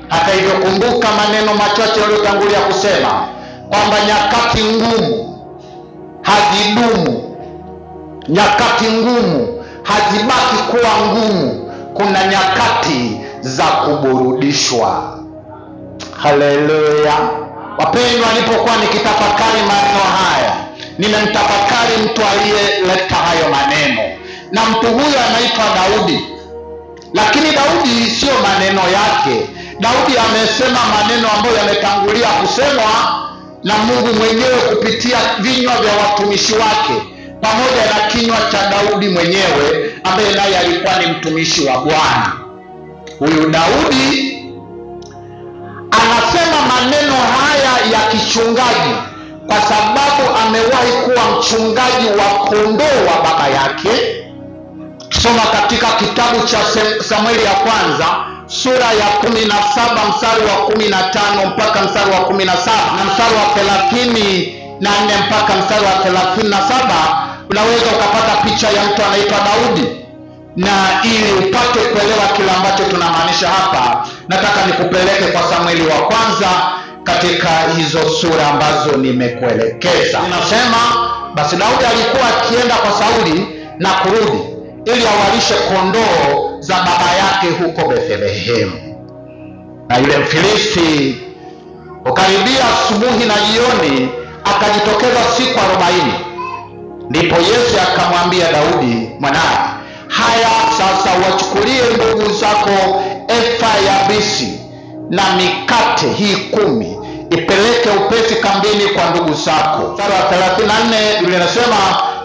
Hata hivyo, kumbuka maneno machache yaliyotangulia kusema kwamba nyakati ngumu hazidumu, nyakati ngumu hazibaki kuwa ngumu. Kuna nyakati za kuburudishwa. Haleluya. Wapendwa, nilipokuwa nikitafakari maneno haya, nimemtafakari mtu aliyeleta hayo maneno, na mtu huyo anaitwa Daudi. Lakini Daudi sio maneno yake. Daudi amesema maneno ambayo yametangulia kusemwa na Mungu mwenyewe kupitia vinywa vya watumishi wake, pamoja na kinywa cha Daudi mwenyewe ambaye naye alikuwa ni mtumishi wa Bwana. Huyu Daudi anasema maneno haya ya kichungaji kwa sababu amewahi kuwa mchungaji wa kondoo wa baba yake. Soma katika kitabu cha Samueli ya kwanza sura ya 17 mstari wa 15 mpaka mstari wa 17 na mstari wa 34 mpaka mstari wa 37. Unaweza ukapata picha ya mtu anaitwa Daudi, na ili upate kuelewa kile ambacho tunamaanisha hapa, nataka nikupeleke kwa Samueli wa kwanza katika hizo sura ambazo nimekuelekeza. Ninasema basi Daudi alikuwa akienda kwa Sauli na kurudi ili awalishe kondoo za baba yake huko Bethlehemu. Na yule Mfilisti ukaribia asubuhi na jioni, akajitokeza siku 40. Ndipo Yese akamwambia Daudi mwanawe, haya sasa wachukulie ndugu zako efa ya bisi na mikate hii 10, ipeleke upesi kambini kwa ndugu zako. Mstari wa 34 Biblia inasema,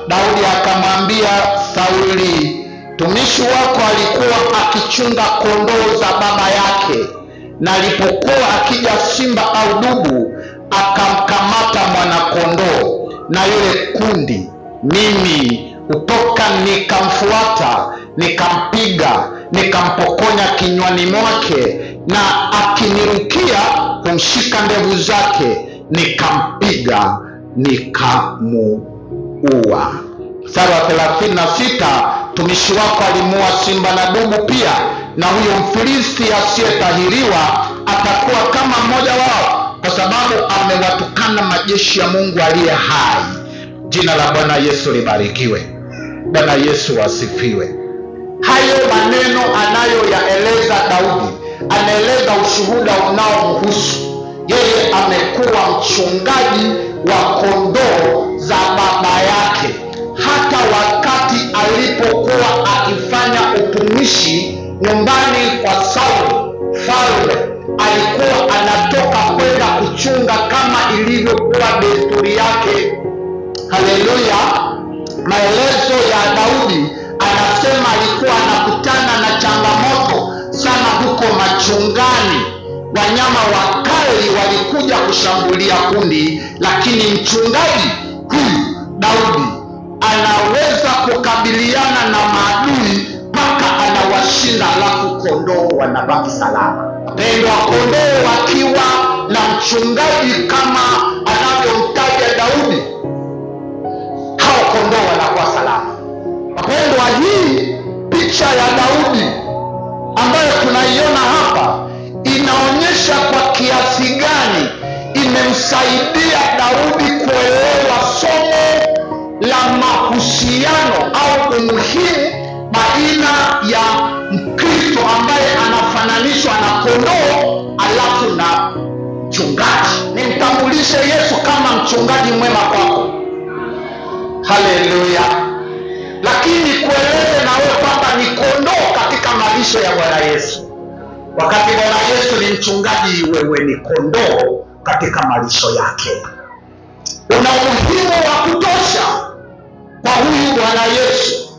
Daudi akamwambia Sauli, tumishi wako alikuwa akichunga kondoo za baba yake, na alipokuwa akija simba au dubu, akamkamata mwana kondoo na yule kundi, mimi kutoka nikamfuata, nikampiga, nikampokonya kinywani mwake, na akinirukia kumshika ndevu zake, nikampiga, nikamuua. Mstari wa 36, tumishi wako alimuua simba na dubu pia, na huyo Mfilisti asiyetahiriwa atakuwa kama mmoja wao, kwa sababu amewatukana majeshi ya Mungu aliye hai. Jina la Bwana Yesu libarikiwe. Bwana Yesu asifiwe. Hayo maneno anayoyaeleza Daudi, anaeleza ushuhuda unaomhusu yeye. Amekuwa mchungaji wa kondoo za baba yake. Hata wakati alipokuwa akifanya utumishi nyumbani kwa Sauli mfalme, alikuwa anatoka kwenda kuchunga kama ilivyokuwa desturi yake. Haleluya. Maelezo ya Daudi anasema alikuwa anakutana na changamoto sana huko machungani. Wanyama wakali walikuja kushambulia kundi, lakini mchungaji huyu Daudi anaweza kukabiliana na maadui mpaka anawashinda, alafu kondoo wanabaki salama. Wapendwa, kondoo wakiwa na mchungaji kama anavyomtaja Daudi, hao kondoo wanakuwa salama. Wapendwa, hii picha ya Daudi ambayo tunaiona hapa inaonyesha kwa kiasi gani imemsaidia Daudi kuelewa somo la mahusiano au umuhimu baina ya Mkristo ambaye anafananishwa na kondoo alafu na mchungaji. Nimtambulishe Yesu kama mchungaji mwema kwako. Haleluya. Lakini kueleze na wewe kwamba ni kondoo katika malisho ya Bwana Yesu. Wakati Bwana Yesu ni mchungaji, wewe ni kondoo katika malisho yake. Una umuhimu wa kutosha kwa huyu Bwana Yesu,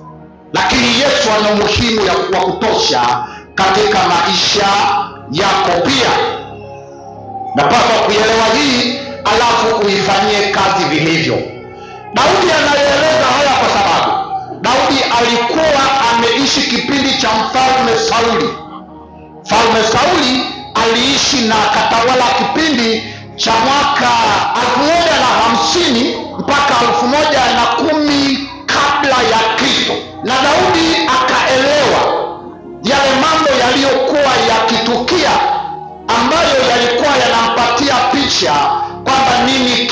lakini Yesu ana umuhimu wa kutosha katika maisha yako pia. Napaswa kuelewa hii alafu uifanyie kazi vilivyo. Daudi anaeleza haya kwa sababu Daudi alikuwa ameishi kipindi cha mfalme Sauli. Mfalme Sauli aliishi na akatawala kipindi cha mwaka 1050 mpaka 1010 kabla ya Kristo. Na Daudi akaelewa yale mambo yaliyokuwa yakitukia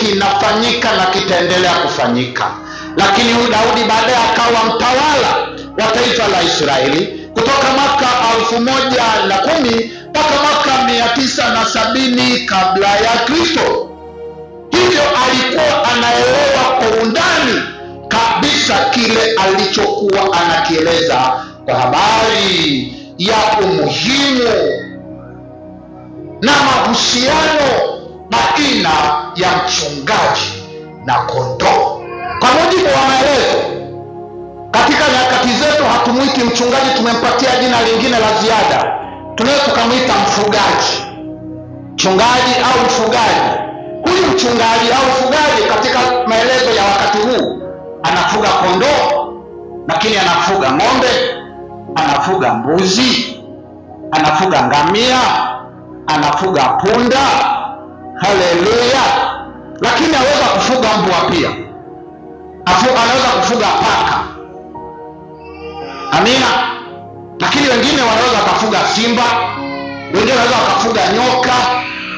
kinafanyika na kitaendelea kufanyika. Lakini huyu Daudi baadaye akawa mtawala wa taifa la Israeli kutoka mwaka 1010 mpaka mwaka 970 kabla ya Kristo. Hivyo alikuwa anaelewa kwa undani kabisa kile alichokuwa anakieleza kwa habari ya umuhimu na mahusiano baina ya mchungaji na kondoo. Kwa mujibu wa maelezo, katika nyakati zetu hatumuiti mchungaji, tumempatia jina lingine la ziada. Tunaweza tukamuita mfugaji. Mchungaji au mfugaji. Huyu mchungaji au mfugaji katika maelezo ya wakati huu anafuga kondoo, lakini anafuga ng'ombe, anafuga mbuzi, anafuga ngamia, anafuga punda. Haleluya! Lakini anaweza kufuga mbwa pia. Anaweza kufuga paka. Amina. Lakini wengine wanaweza kufuga simba, wengine wanaweza kufuga nyoka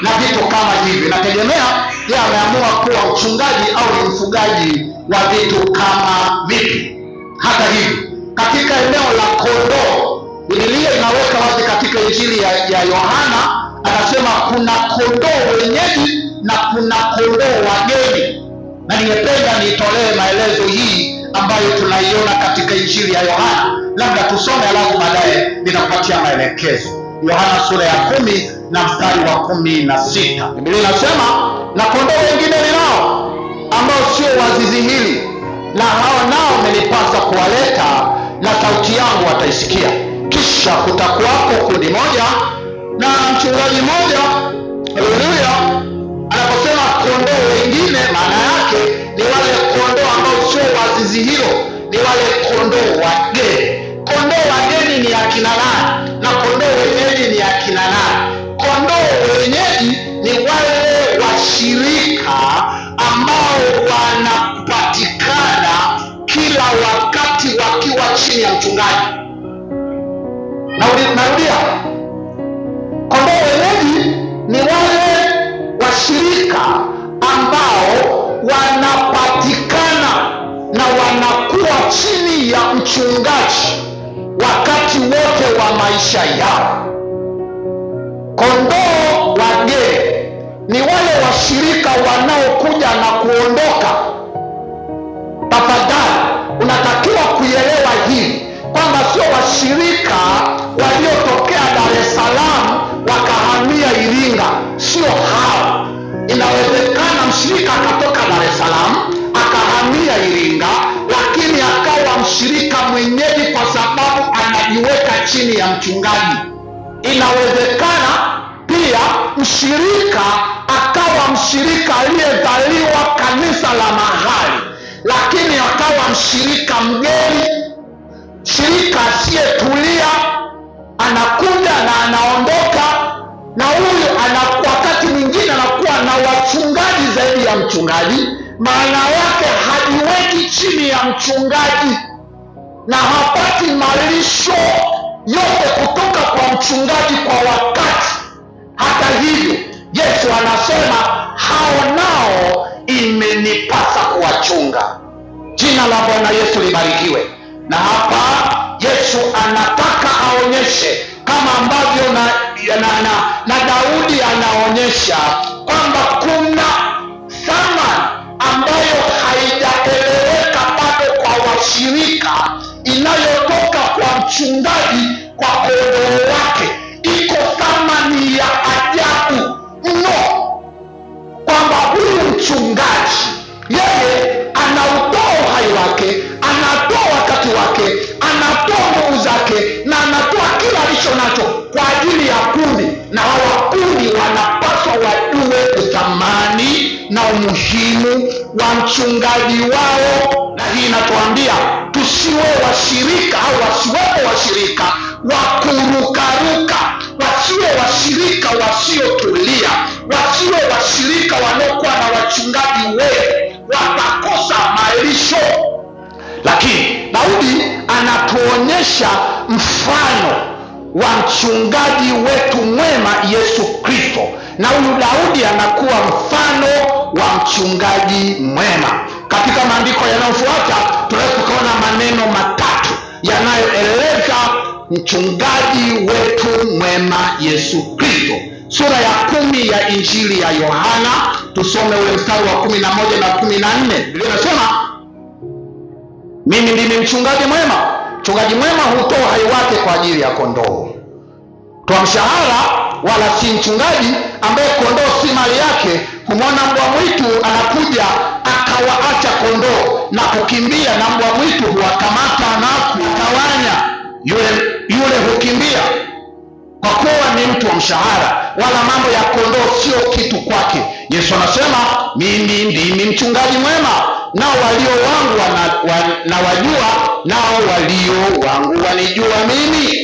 na vitu kama hivi. Nategemea yeye ameamua kuwa mchungaji au ni mfugaji wa vitu kama vipi. Hata hivyo, katika eneo la kondoo, Biblia inaweka wazi katika Injili ya Yohana, anasema kuna kondoo wenyeji na kuna kondoo wageni. Na ningependa nitolee maelezo hii ambayo tunaiona katika Injili ya Yohana. Labda tusome alafu baadaye nitakupatia maelekezo. Yohana sura ya 10 na mstari wa 16. Biblia inasema, na kondoo wengine ninao ambao sio wa zizi hili, na hao nao amenipasa kuwaleta, na sauti yangu wataisikia. Kisha kutakuwako kundi moja na mchungaji mmoja. Haleluya! Anaposema kondoo wengine, maana yake ni wale kondoo ambao sio wa zizi hilo, ni wale kondoo wageni. Kondoo wageni ni akina nani? Na kondoo wenyeji ni akina nani? Kondoo wenyeji ni wale washirika ambao wanapatikana kila wakati wakiwa chini ya mchungaji. Narudia, kondoo wenyeji ni wale washirika ambao wanapatikana na wanakuwa chini ya mchungaji wakati wote wa maisha yao. Kondoo wageni ni wale washirika wanaokuja na kuondoka. Tafadhali unatakiwa kuelewa hili kwamba sio washirika waliotokea Dar es Salaam wakahamia Iringa, sio hao. Inawezekana mshirika akatoka Dar es Salaam akahamia Iringa, lakini akawa mshirika mwenyeji kwa sababu anajiweka chini ya mchungaji. Inawezekana pia mshirika akawa mshirika aliyezaliwa kanisa la mahali, lakini akawa mshirika mgeni, shirika asiyetulia, anakuja na anaondoka. Na huyu wakati mwingine anakuwa na wachungaji zaidi ya mchungaji, maana yake hajiweki chini ya mchungaji na hapati malisho yote kutoka kwa mchungaji kwa wakati. Hata hivyo, Yesu anasema hao nao imenipasa kuwachunga. Jina la Bwana Yesu libarikiwe. Na hapa Yesu anataka aonyeshe kama ambavyo na Daudi anaonyesha kwamba kuna thamani ambayo haijaeleweka bado kwa washirika, inayotoka kwa mchungaji kwa kondoo wake. Iko thamani ya ajabu mno, kwamba huyu mchungaji yeye anautoa uhai wake, anatoa wakati wake, anatoa nguvu zake, na anatoa kila alicho nacho kwa ajili ya kundi. Na hawa kundi wanapaswa wajue uthamani na umuhimu wa mchungaji wao. Na hii inatuambia tusiwe washirika au wasiwepo washirika wa kurukaruka, wasiwe washirika wasiotulia, wasiwe washirika wanaokuwa na wachungaji wengi, watakosa malisho. Lakini Daudi anatuonyesha mfano wa mchungaji wetu mwema Yesu Kristo. Na huyu Daudi anakuwa mfano wa mchungaji mwema. Katika maandiko yanayofuata tunaweza kuona maneno matatu yanayoeleza mchungaji wetu mwema Yesu Kristo. Sura ya 10 ya Injili ya Yohana, tusome ule mstari wa 11 na 14. Biblia inasema, mimi ndimi mchungaji mwema. Mchungaji mwema hutoa uhai wake kwa ajili ya kondoo. Toa mshahara wala si mchungaji ambaye kondoo si mali yake. Kumwona mbwa mwitu anakuja akawaacha kondoo na kukimbia, na mbwa mwitu huwakamata na kutawanya, yule hukimbia. Kwa kuwa ni mtu wa mshahara, wala mambo ya kondoo sio kitu kwake. Yesu anasema, mimi ndimi mchungaji mwema, nao walio wangu na wajua, nao walio wangu wanijua mimi.